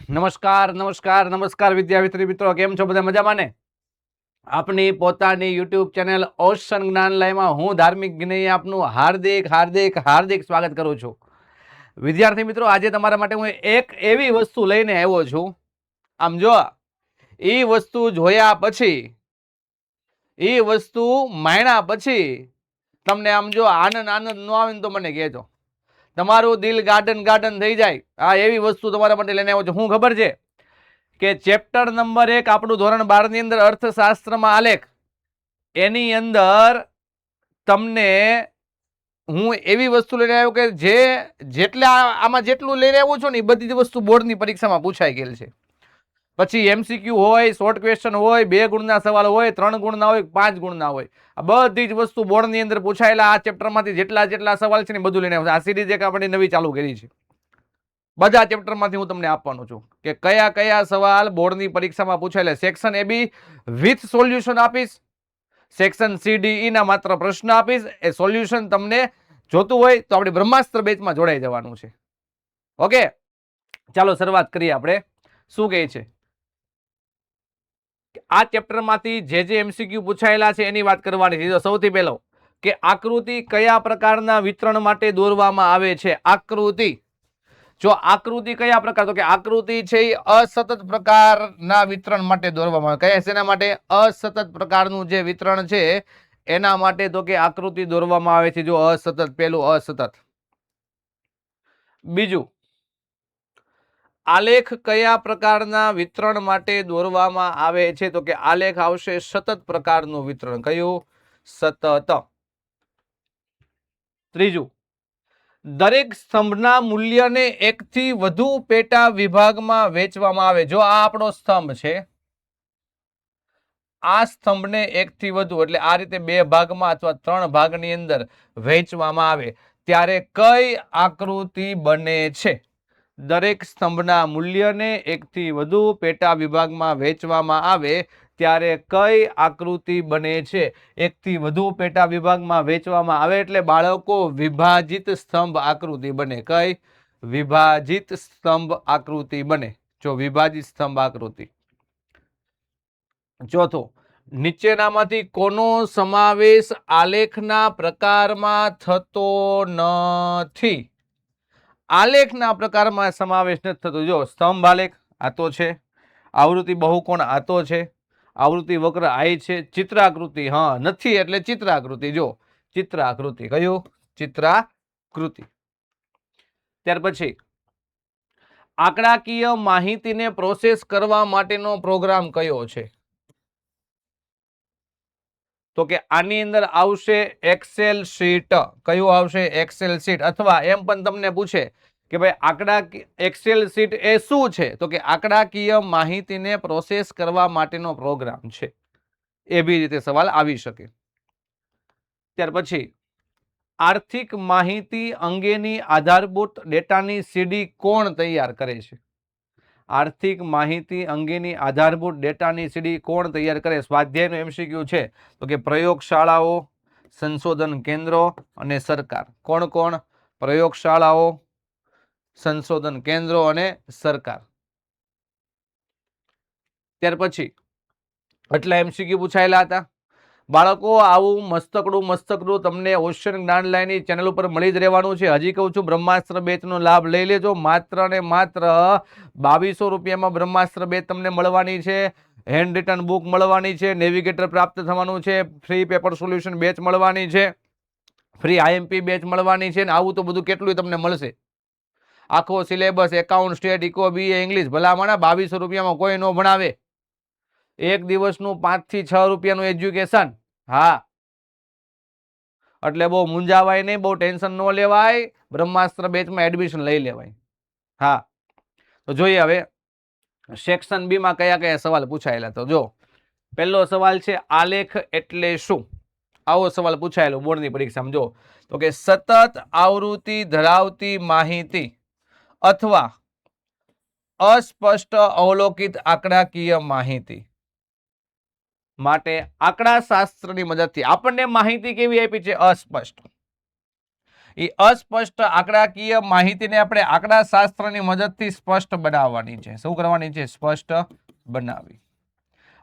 નમસ્કાર નમસ્કાર નમસ્કાર વિદ્યાર્થી મિત્રો, કેમ છો બધા? મજામાં ને? આપની પોતાની યુટ્યુબ ચેનલ ઓશન જ્ઞાન લાઈવમાં હું ધાર્મિક જ્ઞેય આપનું હાર્દિક હાર્દિક હાર્દિક સ્વાગત કરું છું. વિદ્યાર્થી મિત્રો, આજે તમારા માટે હું એક એવી વસ્તુ લઈને આવ્યો છું. આમ જો, એ વસ્તુ જોયા પછી, એ વસ્તુ માણ્યા પછી તમને આમ જો આનંદ આનંદ ન આવે ને તો મને કહેજો. તમારું દિલ ગાર્ડન ગાર્ડન થઈ જાય. આ એવી વસ્તુ તમારા માટે લઈને આવ્યો છું. હું ખબર છે કે ચેપ્ટર નંબર 1 આપણું ધોરણ 12 ની અંદર અર્થશાસ્ત્રમાં આલેખ, એની અંદર તમને હું એવી વસ્તુ લઈને આવ્યો કે જેટલા આમાં જેટલું લઈને આવ્યો છું ને એ બધી વસ્તુ બોર્ડની પરીક્ષામાં પૂછાઈ ગયેલ છે. પછી એમસીક્યુ હોય, શોર્ટ ક્વેશ્ચન હોય, 2 ગુણના સવાલ હોય, 3 ગુણના હોય, 5 ગુણના હોય. આ બધી જ વસ્તુ બોર્ડની અંદર પૂછાયેલા આ ચેપ્ટરમાંથી જેટલા સવાલ છે ને બધું લઈને આવ્યો. આ સિરીઝ એક આપણે નવી ચાલુ કરી છે. બધા ચેપ્ટરમાંથી હું તમને આપવાનો છું કે કયા કયા સવાલ બોર્ડની પરીક્ષામાં પૂછાયેલા. Section A B with solution આપીશ, સેક્શન સીડીઈ ના માત્ર પ્રશ્ન આપીશ. એ સોલ્યુશન તમને જોતું હોય તો આપણે બ્રહ્માસ્ત્ર બેચમાં જોડાઈ જવાનું છે. ઓકે, ચાલો શરૂઆત કરીએ. આપણે શું કહે છે આ ચેપ્ટરમાંથી જે એમસીક્યુ પૂછાયેલા છે એની વાત કરવાની છે. સૌથી પહેલો કે આકૃતિ કયા પ્રકારના વિતરણ માટે દોરવામાં આવે છે? આકૃતિ, જો આકૃતિ કયા પ્રકાર, તો કે આકૃતિ છે એ અસતત પ્રકારના વિતરણ માટે દોરવામાં આવે. કયા શેના માટે? અસતત પ્રકારનું જે વિતરણ છે એના માટે તો કે આકૃતિ દોરવામાં આવે છે. જો અસતત, પેલું અસતત. બીજું, આલેખ કયા પ્રકારના વિતરણ માટે દોરવામાં આવે છે? તો કે આલેખ આવશે સતત પ્રકારનું વિતરણ. કયું? સતત. ત્રીજું, દરેક સ્તંભના મૂલ્યને એકથી વધુ પેટા વિભાગમાં વહેંચવામાં આવે. જો આ આપણો સ્તંભ છે, આ સ્તંભને એકથી વધુ એટલે આ રીતે 2 ભાગમાં અથવા 3 ભાગની અંદર વહેંચવામાં આવે ત્યારે કઈ આકૃતિ બને છે? દરેક સ્તંભના મૂલ્યને એકથી વધુ પેટા વિભાગમાં વહેંચવામાં આવે ત્યારે કઈ આકૃતિ બને છે? એકથી વધુ પેટા વિભાગમાં વહેંચવામાં આવે એટલે બાળકો વિભાજિત સ્તંભ આકૃતિ બને. કઈ? વિભાજિત સ્તંભ આકૃતિ બને. જો વિભાજિત સ્તંભ આકૃતિ. ચોથો, નીચેનામાંથી કોનો સમાવેશ આલેખના પ્રકારમાં થતો નથી? આલેખના પ્રકારમાં સમાવેશ નથી થતો. જો સ્તંભ આલેખ આ તો છે, આવૃત્તિ બહુકોણ આ તો છે, આવૃત્તિ વક્ર આ છે, ચિત્રાકૃતિ હા નથી એટલે ચિત્રાકૃતિ. જો ચિત્રાકૃતિ, કયું? ચિત્રાકૃતિ. ત્યાર પછી આંકડાકીય માહિતીને પ્રોસેસ કરવા માટેનો પ્રોગ્રામ કયો છે? તો કે આની અંદર આવશે એક્સેલ શીટ. કયું આવશે? Excel sheet. અથવા એમ પણ તમને પૂછે કે ભાઈ આંકડા એક્સેલ શીટ એ શું છે? તો કે આંકડાકીય માહિતીને પ્રોસેસ કરવા માટેનો પ્રોગ્રામ છે. એ બી રીતે સવાલ આવી શકે. ત્યાર પછી આર્થિક માહિતી અંગેની આધારભૂત ડેટાની સીડી કોણ તૈયાર કરે છે? આર્થિક માહિતી અંગેની આધારભૂત ડેટાની સીડી કોણ તૈયાર કરે? સ્વાધ્યાયનું એમસીક્યુ છે તો કે પ્રયોગશાળાઓ, સંશોધન કેન્દ્રો અને સરકાર. કોણ કોણ? પ્રયોગશાળાઓ, સંશોધન કેન્દ્રો અને સરકાર. ત્યાર પછી આટલા એમસીક્યુ પૂછાયેલા હતા. બાળકો આવું મસ્તકડું તમને ઓશન જ્ઞાન લાઈનની ચેનલ ઉપર મળી જ રહેવાનું છે. હજી કહું છું, બ્રહ્માસ્ત્ર બેચનો લાભ લઈ લેજો. માત્ર ને માત્ર 2200 રૂપિયામાં બ્રહ્માસ્ત્ર બેચ તમને મળવાની છે. હેન્ડ રિટન બુક મળવાની છે, નેવિગેટર પ્રાપ્ત થવાનું છે, ફ્રી પેપર સોલ્યુશન બેચ મળવાની છે, ફ્રી આઈએમપી બેચ મળવાની છે. ને આવું તો બધું કેટલું તમને મળશે. આખો syllabus, account, state, eco, BA, English. ભલામણા 2200 રૂપિયામાં કોઈ ન ભણાવે. એક દિવસનું 5 થી 6 રૂપિયાનું એજ્યુકેશન. હા, એટલે બહુ મૂંઝાવાય નહીં, બહુ ટેન્શન ન લેવાય. બ્રહ્માસ્ત્ર બેચમાં એડમિશન લઈ લેવાય. હા, તો જોઈએ હવે સેક્શન બી માં કયા કયા સવાલ પૂછાયેલા. તો જો પહેલો સવાલ છે આલેખ એટલે શું? આવો સવાલ પૂછાયેલો બોર્ડની પરીક્ષામાં. જો તો કે સતત આવૃત્તિ ધરાવતી માહિતી અથવા અસ્પષ્ટ અવલોકિત આંકડાકીય માહિતી માટે આંકડાશાસ્ત્રની મદદથી આપણને માહિતી કેવી આપી છે? અસ્પષ્ટ. એ અસ્પષ્ટ આંકડાકીય માહિતીને આપણે આંકડા શાસ્ત્રની મદદથી સ્પષ્ટ બનાવવાની છે. શું કરવાની છે? સ્પષ્ટ બનાવી.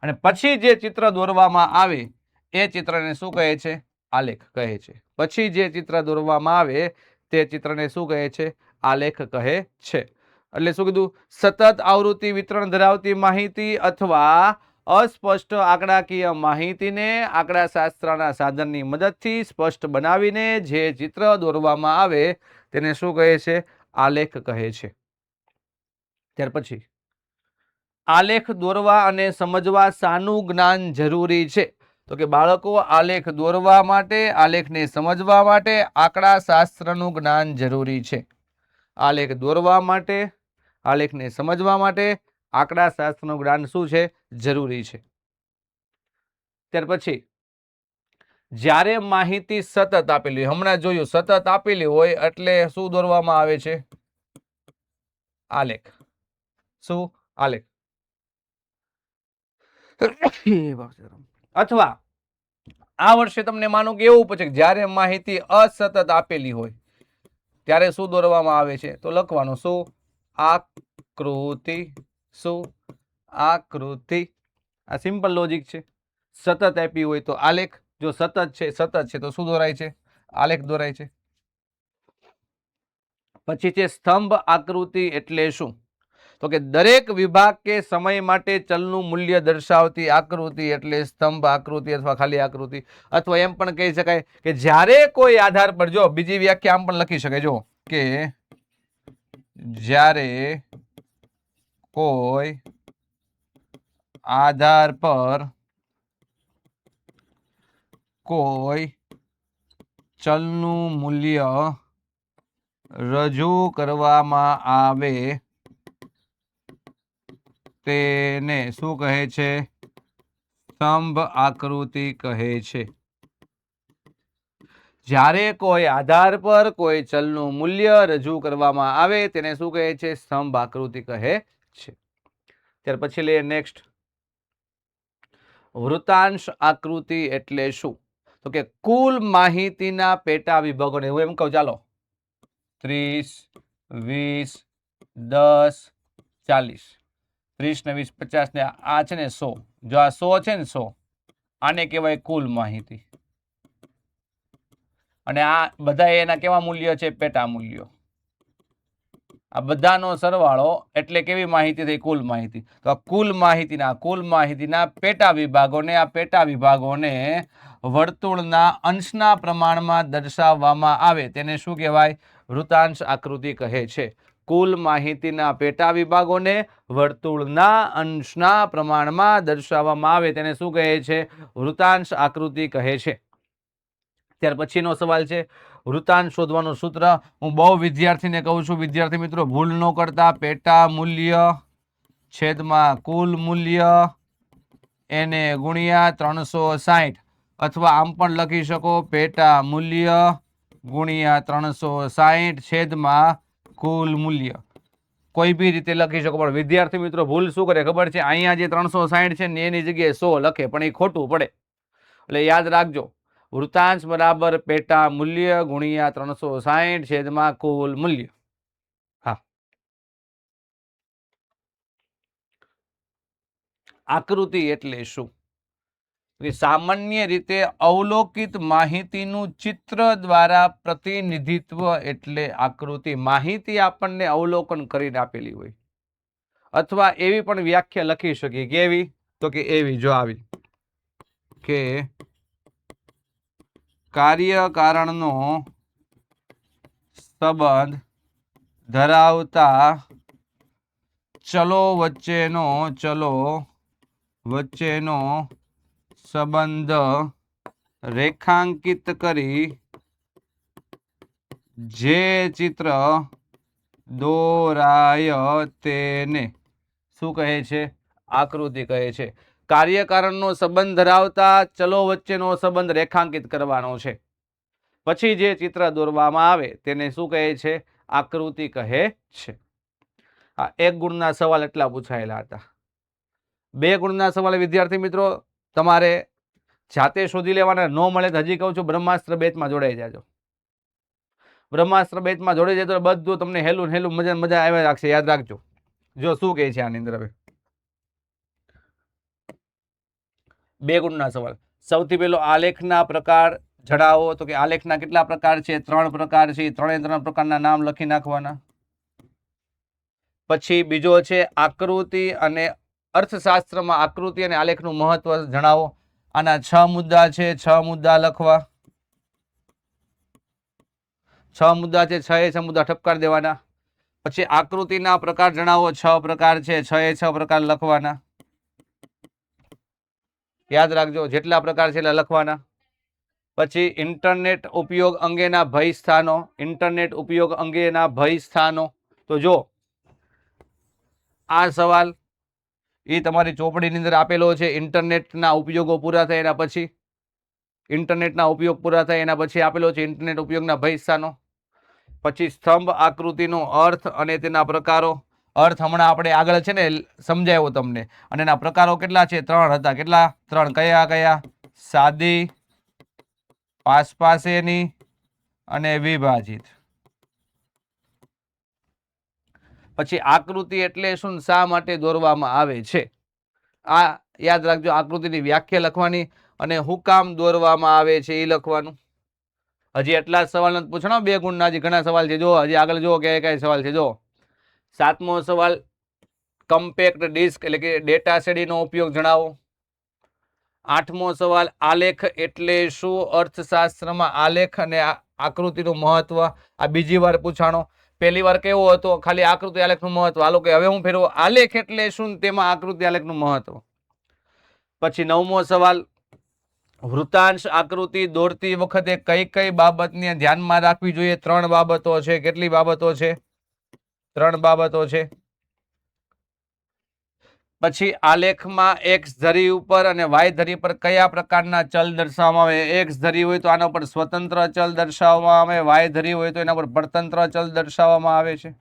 અને પછી જે ચિત્ર દોરવામાં આવે એ ચિત્રને શું કહે છે? આલેખ કહે છે. પછી જે ચિત્ર દોરવામાં આવે તે ચિત્રને શું કહે છે? આલેખ કહે છે. એટલે શું કીધું? સતત આવૃત્તિ વિતરણ ધરાવતી માહિતી અથવા અસ્પષ્ટ આંકડાકીય માહિતીને આંકડાશાસ્ત્રના સાધનની મદદથી સ્પષ્ટ બનાવીને જે ચિત્ર દોરવામાં આવે તેને શું કહે છે? આલેખ કહે છે. ત્યાર પછી આલેખ દોરવા અને સમજવા શાનું જ્ઞાન જરૂરી છે? તો કે બાળકો, આલેખ દોરવા માટે, આલેખને સમજવા માટે આંકડાશાસ્ત્રનું જ્ઞાન જરૂરી છે. આલેખ દોરવા માટે, આલેખને સમજવા માટે આંકડાશાસ્ત્રનું જ્ઞાન શું છે? જરૂરી છે. ત્યાર પછી જ્યારે માહિતી સતત આપેલી, હમણાં જોયું સતત આપેલી હોય એટલે શું દોરવામાં આવે છે? આલેખ. શું? આલેખ. અથવા આ વર્ષે તમને માનો કે એવું પૂછે કે જ્યારે માહિતી અસતત આપેલી હોય ત્યારે શું દોરવામાં આવે છે? તો લખવાનું શું? આકૃતિ. શું? આકૃતિ. આ સિમ્પલ લોજિક છે. સતત આપી હોય તો આલેખ, જો સતત છે તો શું દોરાય છે? આલેખ દોરાય છે. પછી છે સ્તંભ આકૃતિ એટલે શું? તો કે દરેક વિભાગ કે સમય માટે ચલનું મૂલ્ય દર્શાવતી આકૃતિ એટલે સ્તંભ આકૃતિ અથવા ખાલી આકૃતિ. અથવા એમ પણ કહી શકાય કે જ્યારે કોઈ આધાર પર, જો બીજી વ્યાખ્યા આમ પણ લખી શકાય, જો કે જ્યારે કોઈ આધાર પર કોઈ ચલનું મૂલ્ય રજૂ કરવામાં આવે તેને શું કહે છે? સ્તંભ આકૃતિ કહે છે. જ્યારે કોઈ આધાર પર કોઈ ચલનું મૂલ્ય રજૂ કરવામાં આવે તેને શું કહે છે? સ્તંભ આકૃતિ કહે છે. ત્યાર પછી લઈએ નેક્સ્ટ. વૃતાંશ આકૃતિ એટલે શું? તો કે કુલ માહિતીના પેટા વિભાગોને, હું એમ કહું ચાલો 30, 20, 10, 40, 30 ને 20, 50 ને આ છે ને 100. જો આ 100 છે ને 100, આને કહેવાય કુલ માહિતી. અને આ બધા એના કેવા મૂલ્ય છે? પેટા મૂલ્યો. આ બધાનો સરવાળો એટલે કેવી માહિતી થઈ? કુલ માહિતી. તો આ કુલ માહિતીના પેટા વિભાગોને, આ પેટા વિભાગોને વર્તુળના અંશના પ્રમાણમાં દર્શાવવામાં આવે તેને શું કહેવાય? વૃતાંશ આકૃતિ કહે છે. કુલ માહિતીના પેટા વિભાગોને વર્તુળના અંશના પ્રમાણમાં દર્શાવવામાં આવે તેને શું કહે છે? વૃતાંશ આકૃતિ કહે છે. ત્યાર પછીનો સવાલ છે વૃતાંશ શોધવાનું સૂત્ર. હું બહુ વિદ્યાર્થીને કહું છું, વિદ્યાર્થી મિત્રો ભૂલ ન કરતા. પેટા મૂલ્ય છેદમાં કુલ મૂલ્ય એને ગુણ્યા 360, અથવા આમ પણ લખી શકો પેટા મૂલ્ય ગુણ્યા 360 છેદમાં કુલ મૂલ્ય. કોઈ બી રીતે લખી શકો, પણ વિદ્યાર્થી મિત્રો ભૂલ શું કરે ખબર છે? અહીંયા જે 360 છે ને એની જગ્યાએ 100 લખે, પણ એ ખોટું પડે. એટલે યાદ રાખજો, વૃતાંશ બરાબર પેટા મૂલ્ય ગુણ્યા 360 છેદમાં કુલ મૂલ્ય. હા, આકૃતિ એટલે શું? સામાન્ય રીતે અવલોકિત માહિતીનું ચિત્ર દ્વારા પ્રતિનિધિત્વ એટલે આકૃતિ. માહિતી આપણને અવલોકન કરીને આપેલી હોય, અથવા એવી પણ વ્યાખ્યા લખી શકીએ. કેવી? તો કે એવી, જો આવી કે કાર્યકારણનો સંબંધ ધરાવતા ચલો વચ્ચેનો સંબંધ રેખાંકિત કરી જે ચિત્ર દોરાય તેને શું કહે છે? આકૃતિ કહે છે. કાર્યકારણનો સંબંધ ધરાવતા ચલો વચ્ચેનો સંબંધ રેખાંકિત કરવાનો છે, પછી જે ચિત્ર દોરવામાં આવે તેને શું કહે છે? આકૃતિ કહે છે. આ 1 ગુણના સવાલ એટલા પૂછાયેલા હતા. 2 ગુણના સવાલ વિદ્યાર્થી મિત્રો તમારે જાતે શોધી લેવાના. ન મળે તો હજી કહું છું બ્રહ્માસ્ત્ર બેચમાં જોડાઈ જાજો. બ્રહ્માસ્ત્ર બેચમાં જોડી જાય તો બધું તમને હેલું હેલું મજા મજા આવ્યા રાખશે. યાદ રાખજો. જો શું કહે છે આની અંદર હવે 2 ગુણના સવાલ. સૌથી પહેલો આલેખના પ્રકાર જણાવો. તો કે આલેખના કેટલા પ્રકાર છે? 3 પ્રકાર છે. 3 પ્રકારના નામ લખી નાખવાના. પછી બીજો છે આકૃતિ અને અર્થશાસ્ત્રમાં આકૃતિ અને આલેખનું મહત્વ જણાવો. આના 6 મુદ્દા છે. 6 મુદ્દા લખવા. 6 મુદ્દા છે. 6 મુદ્દા ઠપકાર દેવાના. પછી આકૃતિના પ્રકાર જણાવો. 6 પ્રકાર છે. 6 પ્રકાર લખવાના. યાદ રાખજો, જેટલા પ્રકાર છે એટલા લખવાના. પછી ઇન્ટરનેટ ઉપયોગ અંગેના ભય સ્થાનો. ઇન્ટરનેટ ઉપયોગ અંગેના ભય સ્થાનો. તો જો આ સવાલ એ તમારી ચોપડીની અંદર આપેલો છે. ઇન્ટરનેટના ઉપયોગો પૂરા થાય એના પછી, ઇન્ટરનેટના ઉપયોગ પૂરા થાય એના પછી આપેલો છે ઇન્ટરનેટ ઉપયોગના ભય સ્થાનો. પછી સ્તંભ આકૃતિનો અર્થ અને તેના પ્રકારો. અર્થ હમણાં આપણે આગળ છે ને સમજાવ્યો તમને. અને એના પ્રકારો કેટલા છે? 3 હતા. કેટલા? 3. કયા કયા? સાદી, પાસપાસેની અને વિભાજિત. પછી આકૃતિ એટલે શું, શા માટે દોરવામાં આવે છે? આ યાદ રાખજો. આકૃતિની વ્યાખ્યા લખવાની અને હું કામ દોરવામાં આવે છે એ લખવાનું. હજી એટલા સવાલ નથી પૂછવાનો 2 ગુણના. હજી ઘણા સવાલ છે. જો હજી આગળ જો કયા સવાલ છે. જો 7મો સવાલ કમ્પેક્ટ ડિસ્ક એટલે કે ડેટા સીડીનો ઉપયોગ જણાવો. 8મો સવાલ આલેખ એટલે શું? અર્થશાસ્ત્રમાં આલેખ અને આકૃતિનું મહત્વ. આ બીજી વાર પૂછાણો. પહેલી વાર કેવો હતો? ખાલી આકૃતિ આલેખનું મહત્વ. હાલો કે હવે હું ફેરવું. આલેખ એટલે શું? તેમાં આકૃતિ આલેખનું મહત્વ. પછી 9મો સવાલ વૃત્તાંશ આકૃતિ દોરતી વખતે કઈ કઈ બાબતને ધ્યાનમાં રાખવી જોઈએ? 3 બાબતો છે. કેટલી બાબતો છે? 3 બાબતો છે. પછી આલેખમાં એક્સ ધરી ઉપર અને વાય ધરી પર કયા પ્રકારના ચલ દર્શાવવામાં આવે? એક્સ ધરી હોય તો આના પર સ્વતંત્ર ચલ દર્શાવવામાં આવે. વાય ધરી હોય તો એના પર પરતંત્ર ચલ દર્શાવવામાં આવે છે.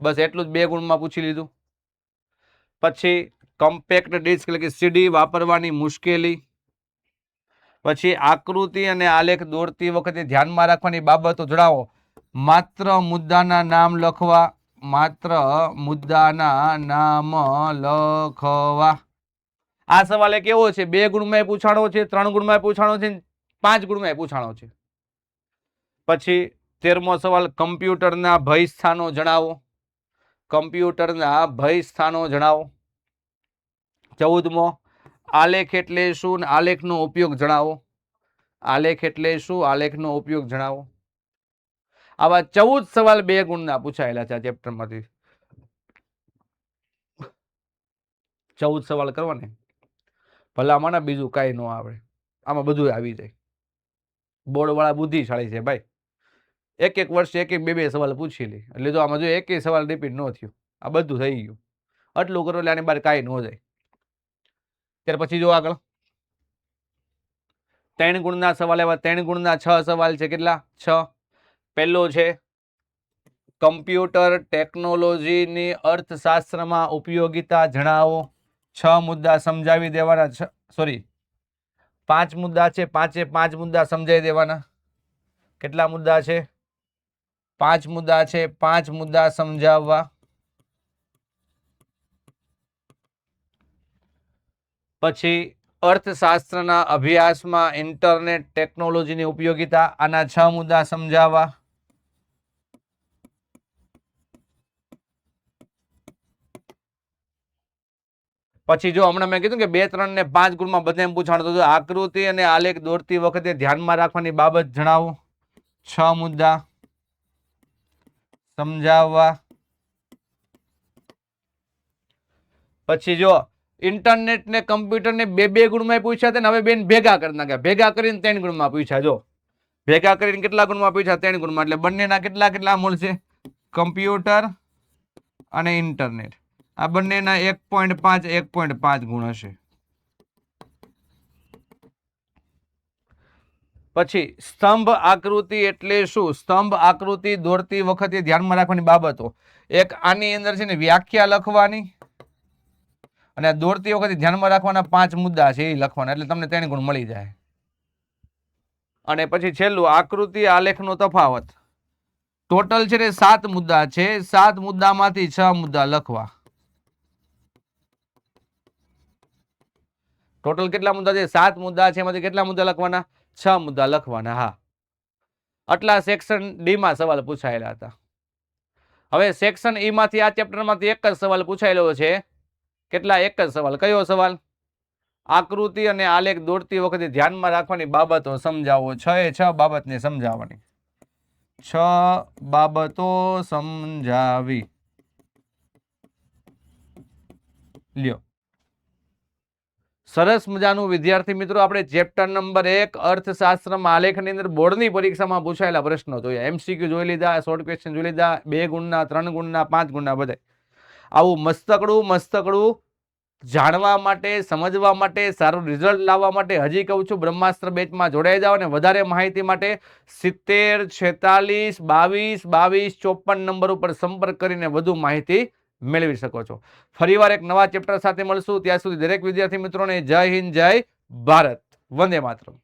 બસ એટલું જ 2 ગુણમાં પૂછી લીધું. પછી કમ્પેક્ટ ડિસ્ક એટલે કે સીડી વાપરવાની મુશ્કેલી. પછી આકૃતિ અને આલેખ દોરતી વખતે ધ્યાનમાં રાખવાની બાબતો જણાવો. માત્ર મુદ્દાના નામ લખવા. માત્ર મુદ્દાના નામ લખવા. આ સવાલ કેવો છે? 2 ગુણમાં પૂછાણો છે, 3 ગુણમાં પૂછાણો છે, 5 ગુણમાં પૂછાણો છે. પછી 13મો સવાલ કમ્પ્યુટરના ભય સ્થાનો જણાવો. કમ્પ્યુટરના ભય સ્થાનો જણાવો. 14મો આલેખ એટલે શું? આલેખનો ઉપયોગ જણાવો. આલેખ એટલે શું? આલેખનો ઉપયોગ જણાવો. આવા 14 સવાલ 2 ગુણના પૂછાયેલા છે આ ચેપ્ટરમાંથી. 14 સવાલ કરવાને ભલામણ. બીજું કાંઈ ન આવડે. આમાં બધું આવી જાય. બોર્ડ વાળા બુદ્ધિશાળી છે ભાઈ. એક વર્ષે એક 2 સવાલ પૂછી લે એટલે જો આમાં જો એક સવાલ રિપીટ ન થયો. આ બધું થઈ ગયું. આટલું કરો એટલે આની બહાર કાંઈ ન જાય. ત્યાર પછી જો આગળ 3 ગુણના સવાલ એવા 3 ગુણના 6 સવાલ છે. કેટલા? 6. પહેલો છે કમ્પ્યુટર ટેકનોલોજીની અર્થશાસ્ત્રમાં ઉપયોગિતા જણાવો. 6 મુદ્દા સમજાવી દેવાના. સોરી 5 મુદ્દા છે. 5 મુદ્દા સમજાવી દેવાના. કેટલા મુદ્દા છે? 5 મુદ્દા છે. 5 મુદ્દા સમજાવવા. પછી અર્થશાસ્ત્રના અભ્યાસમાં ઇન્ટરનેટ ટેકનોલોજીની ઉપયોગિતા. આના 6 મુદ્દા સમજાવવા. પછી જો હમણાં મેં કીધું કે 2, 3 ને 5 ગુણમાં બધા પૂછાણું તો આકૃતિ અને આલેખ દોરતી વખતે ધ્યાનમાં રાખવાની બાબત જણાવો. 6 મુદ્દા સમજાવવા. પછી જો ઇન્ટરનેટ ને કમ્પ્યુટર ને 2 ગુણમાં પૂછ્યા હતા ને હવે બેન ભેગા કરી નાખ્યા. ભેગા કરીને 3 ગુણમાં પૂછ્યા. જો ભેગા કરીને કેટલા ગુણમાં પૂછ્યા? 3 ગુણમાં. એટલે બંનેના કેટલા મળશે? કમ્પ્યુટર અને ઇન્ટરનેટ આ બંનેના 1.5 ગુણ હશે. પછી સ્તંભ આકૃતિ એટલે શું? સ્તંભ આકૃતિ દોરતી વખતે ધ્યાનમાં રાખવાની બાબતો. એક આની અંદર છે ને વ્યાખ્યા લખવાની અને દોરતી વખતે ધ્યાનમાં રાખવાના 5 મુદ્દા છે એ લખવાના. એટલે તમને 3 ગુણ મળી જાય. અને પછી છેલ્લું આકૃતિ આલેખનો તફાવત. ટોટલ છે ને 7 મુદ્દા છે, 7 મુદ્દામાંથી 6 મુદ્દા લખવા. ટોટલ કેટલા મુદ્દા છે? 7 મુદ્દા છે, એમાંથી કેટલા મુદ્દા લખવાના? 6 મુદ્દા લખવાના. હા, આટલા સેક્શન ડી માં સવાલ પૂછાયેલા હતા. હવે સેક્શન ઈ માંથી આ ચેપ્ટરમાંથી એક જ સવાલ પૂછાયેલો છે. કેટલા? એક જ સવાલ. કયો સવાલ? આકૃતિ અને આલેખ દોરતી વખતે ધ્યાનમાં રાખવાની બાબતો સમજાવો. 6 એ 6 બાબતને સમજાવવાની. 6 બાબતો સમજાવી લ્યો. સરસ મજાનું વિદ્યાર્થી મિત્રો આપણે ચેપ્ટર નંબર 1 અર્થશાસ્ત્રમાં આલેખની અંદર બોર્ડની પરીક્ષામાં પૂછાયેલા પ્રશ્નો જોયા. એમસીક્યુ જોઈ લીધા, શોર્ટ ક્વેશ્ચન જોઈ લીધા, 2 ગુણના, 3 ગુણના, 5 ગુણના બધા. આવું મસ્તકડું જાણવા માટે, સમજવા માટે, સારું રિઝલ્ટ લાવવા માટે હજી કહું છું બ્રહ્માસ્ત્ર બેચમાં જોડાઈ જાઓ. અને વધારે માહિતી માટે 70 46 22 22 54 નંબર ઉપર સંપર્ક કરીને વધુ માહિતી મેળવી શકો છો. ફરીવાર એક નવા ચેપ્ટર સાથે મળશું. ત્યાં સુધી દરેક વિદ્યાર્થી મિત્રોને જય હિન્દ, જય ભારત, વંદે માતરમ.